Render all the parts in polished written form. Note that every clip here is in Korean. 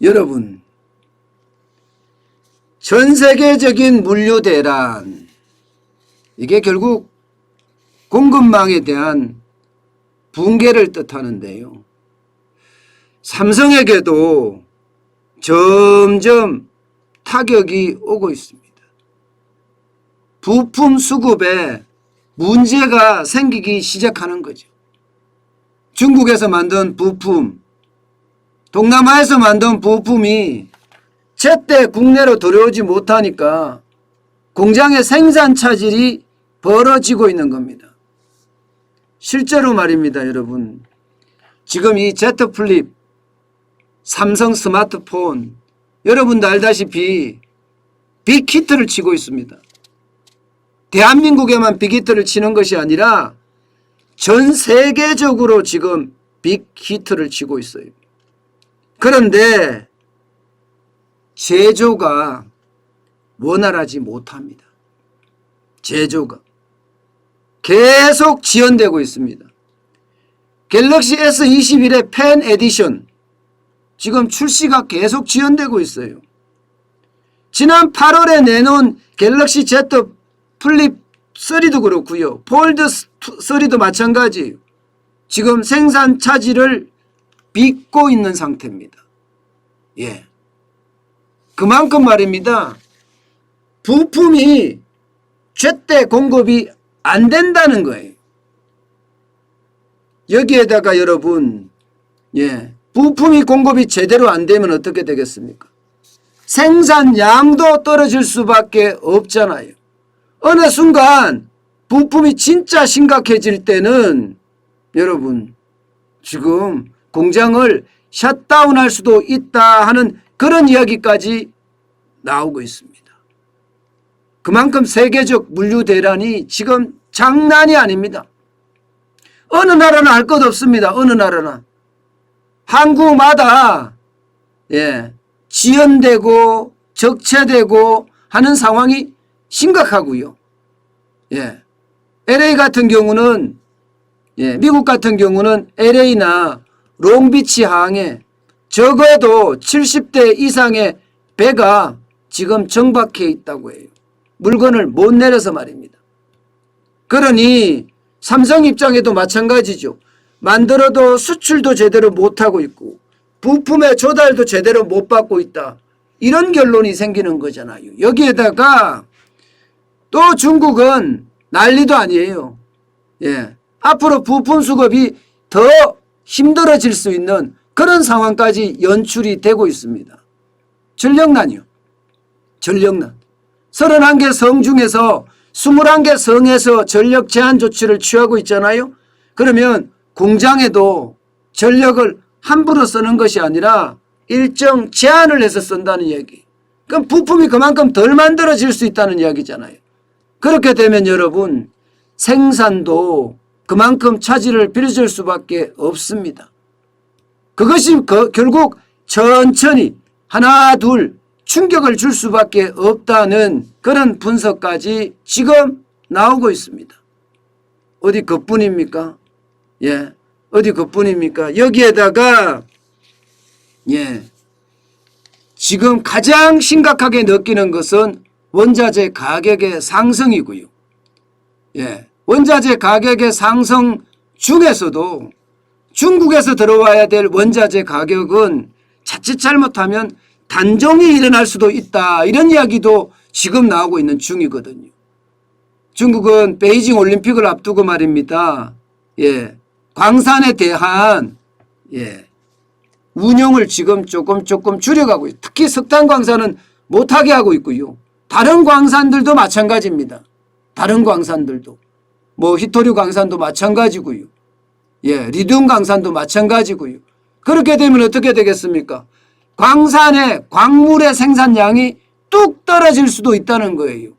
여러분, 전 세계적인 물류 대란, 이게 결국 공급망에 대한 붕괴를 뜻하는데요. 삼성에게도 점점 타격이 오고 있습니다. 부품 수급에 문제가 생기기 시작하는 거죠. 중국에서 만든 부품, 동남아에서 만든 부품이 제때 국내로 들어오지 못하니까 공장의 생산 차질이 벌어지고 있는 겁니다. 실제로 말입니다, 여러분. 지금 이 Z 플립, 삼성 스마트폰, 여러분도 알다시피 빅히트를 치고 있습니다. 대한민국에만 빅히트를 치는 것이 아니라 전 세계적으로 지금 빅히트를 치고 있어요. 그런데 제조가 원활하지 못합니다. 제조가 계속 지연되고 있습니다. 갤럭시 S21의 펜 에디션 지금 출시가 계속 지연되고 있어요. 지난 8월에 내놓은 갤럭시 Z 플립 3도 그렇고요. 폴드 3도 마찬가지예요. 지금 생산 차질을 빚고 있는 상태입니다. 예. 그만큼 말입니다. 부품이 제때 공급이 안 된다는 거예요. 여기에다가 여러분, 부품이 공급이 제대로 안 되면 어떻게 되겠습니까? 생산량도 떨어질 수밖에 없잖아요. 어느 순간 부품이 진짜 심각해질 때는 여러분 지금 공장을 셧다운할 수도 있다 하는 그런 이야기까지 나오고 있습니다. 그만큼 세계적 물류 대란이 지금 장난이 아닙니다. 어느 나라나 할 것 없습니다. 어느 나라나. 항구마다 지연되고 적체되고 하는 상황이 심각하고요. LA 같은 경우는 미국 같은 경우는 LA나 롱비치 항에 적어도 70대 이상의 배가 지금 정박해 있다고 해요. 물건을 못 내려서 말입니다. 그러니 삼성 입장에도 마찬가지죠. 만들어도 수출도 제대로 못하고 있고 부품의 조달도 제대로 못 받고 있다. 이런 결론이 생기는 거잖아요. 여기에다가 또 중국은 난리도 아니에요. 앞으로 부품 수급이 더 힘들어질 수 있는 그런 상황까지 연출이 되고 있습니다. 전력난이요. 전력난. 31개 성 중에서 21개 성에서 전력 제한 조치를 취하고 있잖아요. 그러면 공장에도 전력을 함부로 쓰는 것이 아니라 일정 제한을 해서 쓴다는 얘기. 그럼 부품이 그만큼 덜 만들어질 수 있다는 이야기잖아요. 그렇게 되면 여러분 생산도 그만큼 차질을 빚을 수밖에 없습니다. 그것이 결국 천천히 하나 둘 충격을 줄 수밖에 없다는 그런 분석까지 지금 나오고 있습니다. 어디 그뿐입니까? 어디 그뿐입니까? 여기에다가 지금 가장 심각하게 느끼는 것은 원자재 가격의 상승이고요. 원자재 가격의 상승 중에서도 중국에서 들어와야 될 원자재 가격은 자칫 잘못하면 단종이 일어날 수도 있다. 이런 이야기도 지금 나오고 있는 중이거든요. 중국은 베이징 올림픽을 앞두고 말입니다. 광산에 대한 운용을 지금 조금 줄여가고 있어요. 특히 석탄 광산은 못하게 하고 있고요. 다른 광산들도 마찬가지입니다. 다른 광산들도. 히토류 광산도 마찬가지고요. 리튬 광산도 마찬가지고요. 그렇게 되면 어떻게 되겠습니까? 광산의 광물의 생산량이 뚝 떨어질 수도 있다는 거예요.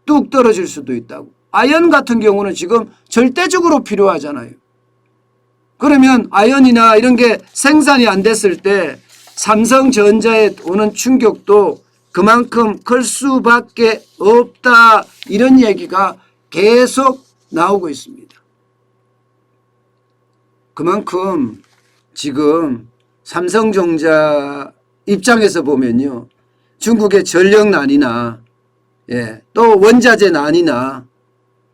뚝 떨어질 수도 있다고. 아연 같은 경우는 지금 절대적으로 필요하잖아요. 그러면 아연이나 이런 게 생산이 안 됐을 때 삼성전자에 오는 충격도 그만큼 클 수밖에 없다. 이런 얘기가 계속 나오고 있습니다. 그만큼 지금 삼성전자의 입장에서 보면요. 중국의 전력난이나 또 원자재난이나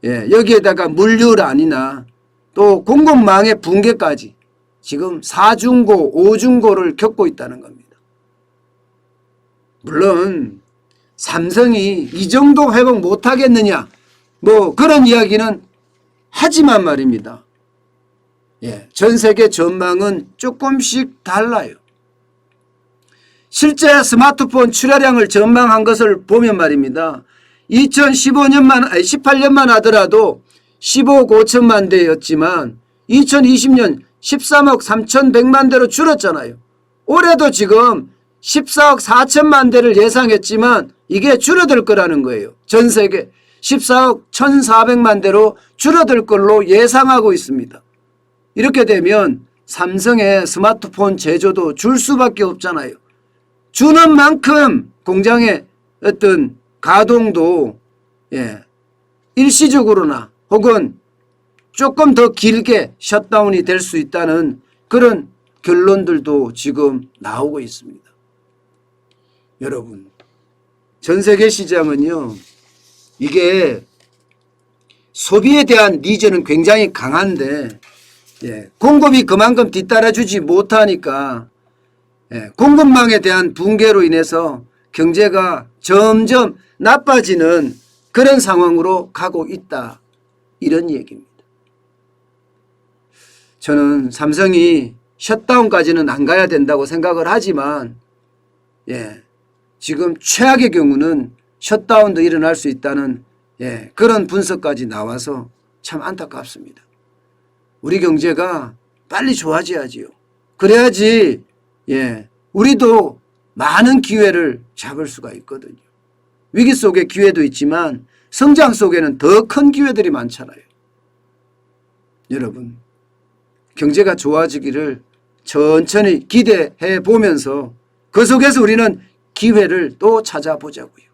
여기에다가 물류난이나 또 공급망의 붕괴까지 지금 4중고, 5중고를 겪고 있다는 겁니다. 물론 삼성이 이 정도 회복 못하겠느냐 뭐 그런 이야기는 하지만 말입니다. 전 세계 전망은 조금씩 달라요. 실제 스마트폰 출하량을 전망한 것을 보면 말입니다. 18년만 하더라도 15억 5천만 대였지만 2020년 13억 3,100만 대로 줄었잖아요. 올해도 지금 14억 4천만 대를 예상했지만 이게 줄어들 거라는 거예요. 전 세계 14억 1,400만 대로 줄어들 걸로 예상하고 있습니다. 이렇게 되면 삼성의 스마트폰 제조도 줄 수밖에 없잖아요. 주는 만큼 공장의 어떤 가동도 일시적으로나 혹은 조금 더 길게 셧다운이 될 수 있다는 그런 결론들도 지금 나오고 있습니다. 여러분, 전 세계 시장은요, 이게 소비에 대한 니즈는 굉장히 강한데 공급이 그만큼 뒤따라주지 못하니까 공급망에 대한 붕괴로 인해서 경제가 점점 나빠지는 그런 상황으로 가고 있다. 이런 얘기입니다. 저는 삼성이 셧다운까지는 안 가야 된다고 생각을 하지만 지금 최악의 경우는 셧다운도 일어날 수 있다는 그런 분석까지 나와서 참 안타깝습니다. 우리 경제가 빨리 좋아져야지요. 그래야지 우리도 많은 기회를 잡을 수가 있거든요. 위기 속에 기회도 있지만 성장 속에는 더 큰 기회들이 많잖아요. 여러분, 경제가 좋아지기를 천천히 기대해 보면서 그 속에서 우리는 기회를 또 찾아보자고요.